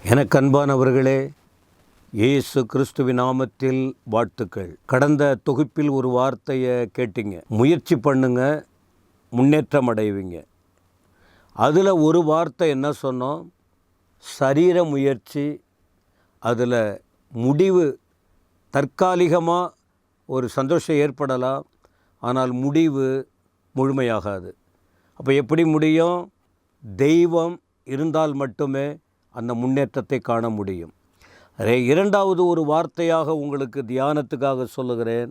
எனக்கு அன்பானவர்களே, இயேசு கிறிஸ்துவின் நாமத்தில் வாழ்த்துக்கள். கடந்த தொகுப்பில் ஒரு வார்த்தையை கேட்டீங்க. முயற்சி பண்ணுங்க, முன்னேற்றம் அடைவீங்க. அதில் ஒரு வார்த்தை என்ன சொன்னோம்? சரீர முயற்சி. அதில் முடிவு தற்காலிகமாக ஒரு சந்தோஷம் ஏற்படலாம், ஆனால் முடிவு முழுமையாகாது. அப்போ எப்படி முடியும்? தெய்வம் இருந்தால் மட்டுமே அந்த முன்னேற்றத்தை காண முடியும். இரண்டாவது ஒரு வார்த்தையாக உங்களுக்கு தியானத்துக்காக சொல்லுகிறேன்.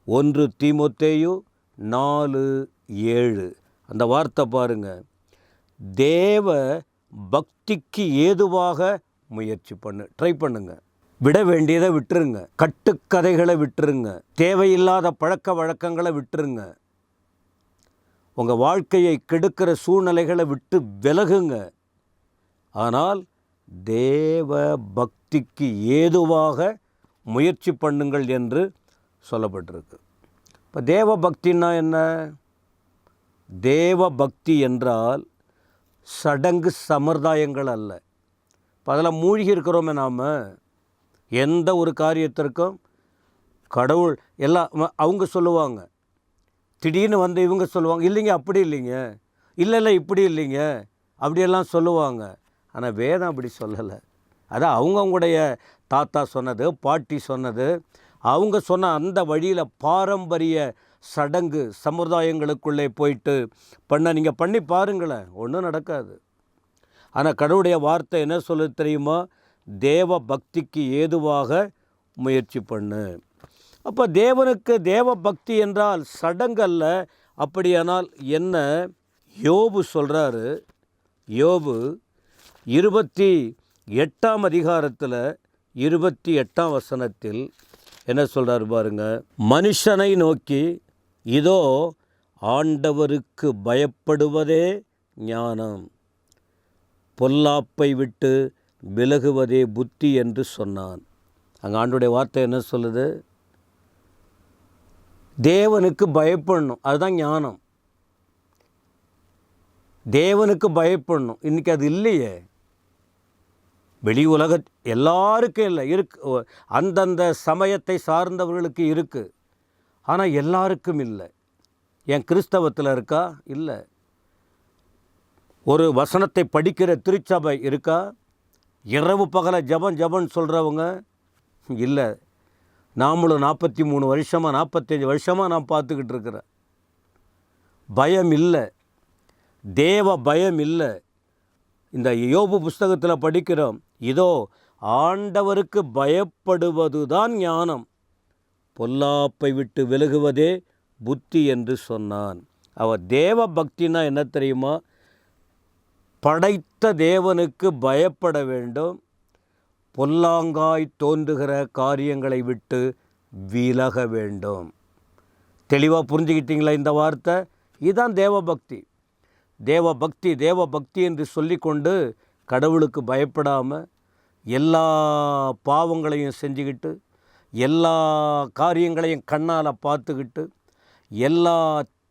1 தீமோத்தேயு 4:7. அந்த வார்த்தை பாருங்கள். தேவ பக்திக்கு ஏதுவாக முயற்சி ட்ரை பண்ணுங்க. விட வேண்டியதை விட்டுருங்க. கட்டுக்கதைகளை விட்டுருங்க. தேவையில்லாத பழக்க வழக்கங்களை விட்டுருங்க. உங்கள் வாழ்க்கையை கெடுக்கிற சூழ்நிலைகளை விட்டு விலகுங்க. ஆனால் தேவ பக்திக்கு ஏதுவாக முயற்சி பண்ணுங்கள் என்று சொல்லப்பட்டிருக்கு. இப்போ தேவ பக்தின்னா என்ன? தேவ பக்தி என்றால் சடங்கு சம்பிரதாயங்கள் அல்ல. இப்போ அதெல்லாம் மூழ்கி இருக்கிறோமே நாம். எந்த ஒரு காரியத்திற்கும் கடவுள் எல்லாம் அவங்க சொல்லுவாங்க. திடீர்னு வந்து இவங்க சொல்லுவாங்க, இல்லைங்க அப்படி இல்லைங்க, இல்லை இப்படி இல்லைங்க, அப்படியெல்லாம் சொல்லுவாங்க. ஆனால் வேதம் அப்படி சொல்லலை. அதான் அவங்களுடைய தாத்தா சொன்னது, பாட்டி சொன்னது, அவங்க சொன்ன அந்த வழியில் பாரம்பரிய சடங்கு சமுதாயங்களுக்குள்ளே போயிட்டு நீங்கள் பண்ணி பாருங்களேன், ஒன்றும் நடக்காது. ஆனால் கடவுளுடைய வார்த்தை என்ன சொல்லுது தெரியுமா? தேவ பக்திக்கு ஏதுவாக முயற்சி பண்ணு. அப்போ தேவனுக்கு தேவ பக்தி என்றால் சடங்கல்ல. அப்படியானால் என்ன? யோபு சொல்கிறாரு. யோபு 28ஆம் அதிகாரத்தில் 28ஆம் வசனத்தில் என்ன சொல்கிறார் பாருங்க. மனுஷனை நோக்கி, இதோ ஆண்டவருக்கு பயப்படுவதே ஞானம், பொல்லாப்பை விட்டு விலகுவதே புத்தி என்று சொன்னான். அங்கே ஆண்டோடைய வார்த்தை என்ன சொல்லுது? தேவனுக்கு பயப்படணும், அதுதான் ஞானம். தேவனுக்கு பயப்படணும். இன்றைக்கி அது இல்லையே. வெளி உலக எல்லாருக்கும் இல்லை, இருக்கு. அந்தந்த சமயத்தை சார்ந்தவர்களுக்கு இருக்குது, ஆனால் எல்லாருக்கும் இல்லை. என் கிறிஸ்தவத்தில் இருக்கா? இல்லை. ஒரு வசனத்தை படிக்கிற திருச்சபை இருக்கா? இரவு பகலை ஜபன் சொல்கிறவங்க இல்லை. நாமளும் 43 வருஷமாக 45 வருஷமாக நான் பார்த்துக்கிட்டு இருக்கிறேன். பயம் இல்லை, தேவ பயம் இல்லை. இந்த யோபு புஸ்தகத்தில் படிக்கிறோம், இதோ ஆண்டவருக்கு பயப்படுவது தான் ஞானம், பொல்லாப்பை விட்டு விலகுவதே புத்தி என்று சொன்னான். அவர் தேவ பக்தினா என்ன தெரியுமா? படைத்த தேவனுக்கு பயப்பட வேண்டும், பொல்லாங்காய் தோன்றுகிற காரியங்களை விட்டு விலக வேண்டும். தெளிவாக புரிஞ்சுக்கிட்டீங்களா இந்த வார்த்தை? இதுதான் தேவபக்தி. தேவபக்தி என்று சொல்லிக்கொண்டு கடவுளுக்கு பயப்படாமல் எல்லா பாவங்களையும் செஞ்சுக்கிட்டு, எல்லா காரியங்களையும் கண்ணால் பார்த்துக்கிட்டு, எல்லா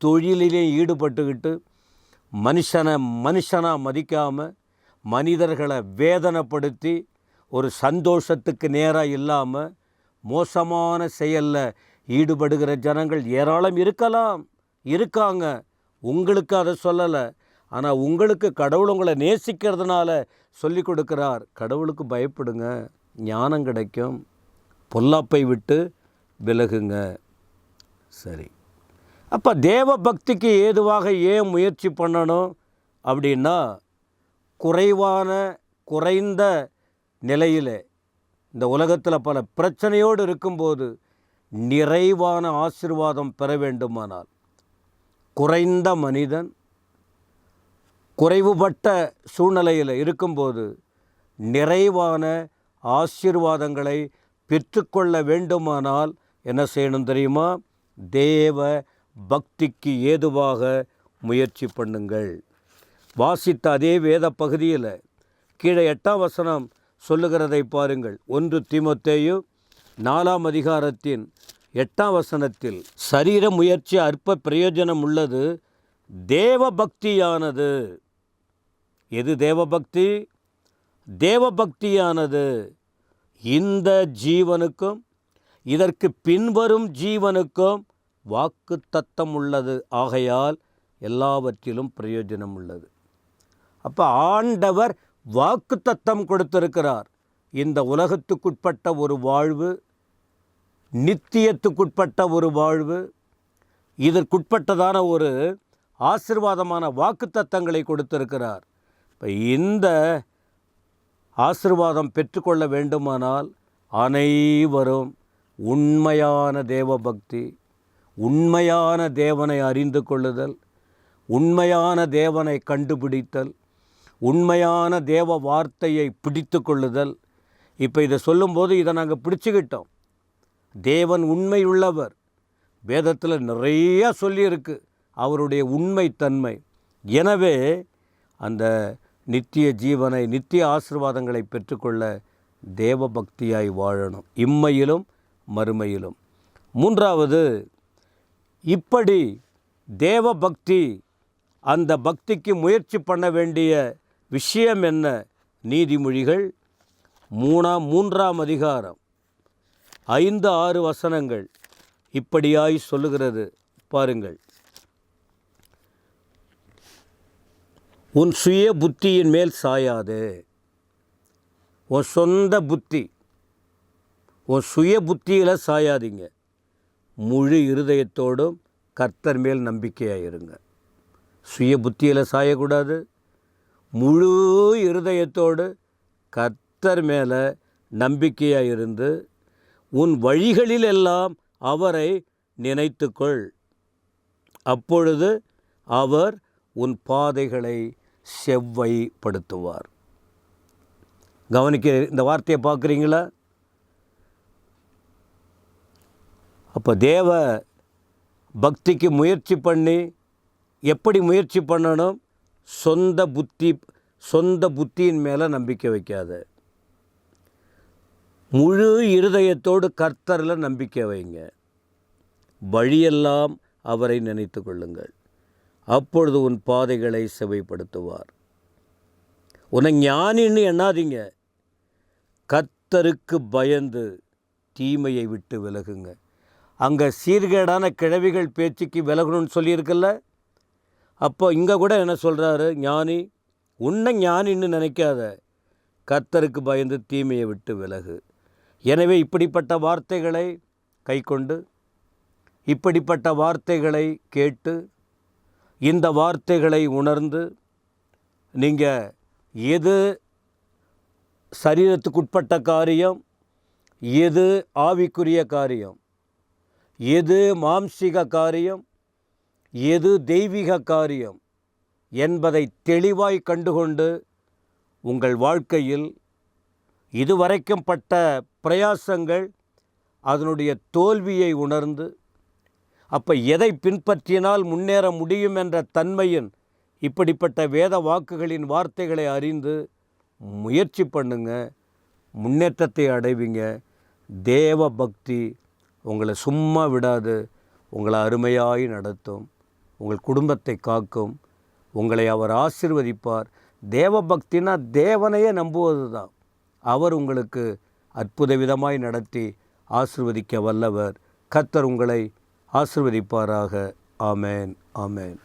தொழிலையும் ஈடுபட்டுக்கிட்டு, மனுஷனாக மதிக்காமல் மனிதர்களை வேதனைப்படுத்தி ஒரு சந்தோஷத்துக்கு நேராக இல்லாமல் மோசமான செயலில் ஈடுபடுகிற ஜனங்கள் ஏராளம் இருக்காங்க. உங்களுக்கு அதை சொல்லலை. ஆனால் உங்களுக்கு கடவுள் உங்களை நேசிக்கிறதுனால சொல்லி கொடுக்குறார். கடவுளுக்கு பயப்படுங்க, ஞானம் கிடைக்கும், பொல்லாப்பை விட்டு விலகுங்க. சரி, அப்போ தேவ பக்திக்கு ஏதுவாக ஏன் முயற்சி பண்ணணும் அப்படின்னா, குறைந்த நிலையில் இந்த உலகத்தில் பல பிரச்சனையோடு இருக்கும்போது நிறைவான ஆசீர்வாதம் பெற வேண்டுமானால், குறைந்த மனிதன் குறைவுபட்ட சூழ்நிலையில் இருக்கும்போது நிறைவான ஆசீர்வாதங்களை பெற்றுக்கொள்ள வேண்டுமானால் என்ன செய்யணும் தெரியுமா? தேவ பக்திக்கு ஏதுவாக முயற்சி பண்ணுங்கள். வாசித்த அதே வேத பகுதியில் கீழே 8ஆம் வசனம் சொல்லுகிறதை பாருங்கள். 1 தீமோத்தேயு 4ஆம் அதிகாரத்தின் 8ஆம் வசனத்தில், சரீர முயற்சி அற்ப பிரயோஜனம் உள்ளது, தேவ பக்தியானது. எது தேவ பக்தி? தேவபக்தியானது இந்த ஜீவனுக்கும் இதற்கு பின்வரும் ஜீவனுக்கும் வாக்குத்தத்தம் உள்ளது. ஆகையால் எல்லாவற்றிலும் பிரயோஜனம் உள்ளது. அப்போ ஆண்டவர் வாக்குத்தத்தம் கொடுத்திருக்கிறார். இந்த உலகத்துக்குட்பட்ட ஒரு வாழ்வு, நித்தியத்துக்குட்பட்ட ஒரு வாழ்வு, இதற்குட்பட்டதான ஒரு ஆசீர்வாதமான வாக்குத்தத்தங்களை கொடுத்திருக்கிறார். இப்போ இந்த ஆசீர்வாதம் பெற்றுக்கொள்ள வேண்டுமானால் அனைவரும் உண்மையான தேவபக்தி, உண்மையான தேவனை அறிந்து கொள்ளுதல், உண்மையான தேவனை கண்டுபிடித்தல், உண்மையான தேவ வார்த்தையை பிடித்து கொள்ளுதல். இப்போ இதை சொல்லும்போது இதை நாங்கள் பிடிச்சிக்கிட்டோம். தேவன் உண்மை உள்ளவர். வேதத்தில் நிறையா சொல்லியிருக்கு அவருடைய உண்மைத்தன்மை. எனவே அந்த நித்திய ஜீவனை, நித்திய ஆசீர்வாதங்களை பெற்றுக்கொள்ள தேவபக்தியாய் வாழணும், இம்மையிலும் மறுமையிலும். மூன்றாவது, இப்படி தேவபக்தி, அந்த பக்திக்கு முயற்சி பண்ண வேண்டிய விஷயம் என்ன? நீதிமொழிகள் 3ஆம் அதிகாரம் 5-6 வசனங்கள் இப்படியாய் சொல்லுகிறது. பாருங்கள். உன் சுய புத்தியின் மேல் சாயாதே. உன் சொந்த புத்தி, உன் சுய புத்தியில் சாயாதீங்க. முழு இருதயத்தோடும் கர்த்தர் மேல் நம்பிக்கையாக இருங்க. சுய புத்தியில் சாயக்கூடாது. முழு இருதயத்தோடு கர்த்தர் மேலே நம்பிக்கையாக இருந்து உன் வழிகளில் எல்லாம் அவரை நினைத்துக்கொள். அப்பொழுது அவர் உன் பாதைகளை செவ்வைப்படுத்துவார். கவனிக்க, இந்த வார்த்தையை பார்க்குறீங்களா? அப்போ தேவ பக்திக்கு முயற்சி பண்ணி, எப்படி முயற்சி பண்ணணும்? சொந்த புத்தியின் மேலே நம்பிக்கை வைக்காத. முழு இருதயத்தோடு கர்த்தரில் நம்பிக்கை வைங்க. வழியெல்லாம் அவரை நினைத்து கொள்ளுங்கள். அப்பொழுது உன் பாதைகளை செவைப்படுத்துவார். உன்னை ஞானின்னு எண்ணாதீங்க. கர்த்தருக்கு பயந்து தீமையை விட்டு விலகுங்க. அங்கே சீர்கேடான கிழவிகள் பேச்சுக்கு விலகணும்னு சொல்லியிருக்கல. அப்போ இங்கே கூட என்ன சொல்கிறாரு? ஞானி, உன்னை ஞானின்னு நினைக்காத, கர்த்தருக்கு பயந்து தீமையை விட்டு விலகு. எனவே இப்படிப்பட்ட வார்த்தைகளை கைக்கொண்டு, இப்படிப்பட்ட வார்த்தைகளை கேட்டு, இந்த வார்த்தைகளை உணர்ந்து, நீங்கள் எது சரீரத்துக்குட்பட்ட காரியம், எது ஆவிக்குரிய காரியம், எது மாம்சீக காரியம், எது தெய்வீக காரியம் என்பதை தெளிவாய் கண்டுகொண்டு உங்கள் வாழ்க்கையில் இதுவரைக்கும் பட்ட பிரயாசங்கள், அதனுடைய தோல்வியை உணர்ந்து, அப்போ எதை பின்பற்றினால் முன்னேற முடியும் என்ற தன்மையின் இப்படிப்பட்ட வேத வாக்குகளின் வார்த்தைகளை அறிந்து முயற்சி பண்ணுங்க. முன்னேற்றத்தை அடைவீங்க. தேவ பக்தி உங்களை சும்மா விடாது, உங்களை அருமையாய் நடத்தும், உங்கள் குடும்பத்தை காக்கும், உங்களை அவர் ஆசீர்வதிப்பார். தேவ பக்தினா தேவனையே நம்புவது தான். அவர் உங்களுக்கு அற்புத விதமாய் நடத்தி ஆசீர்வதிக்க வல்லவர். கர்த்தர் உங்களை ஆசீர்வதிப்பாராக. ஆமேன், ஆமேன்.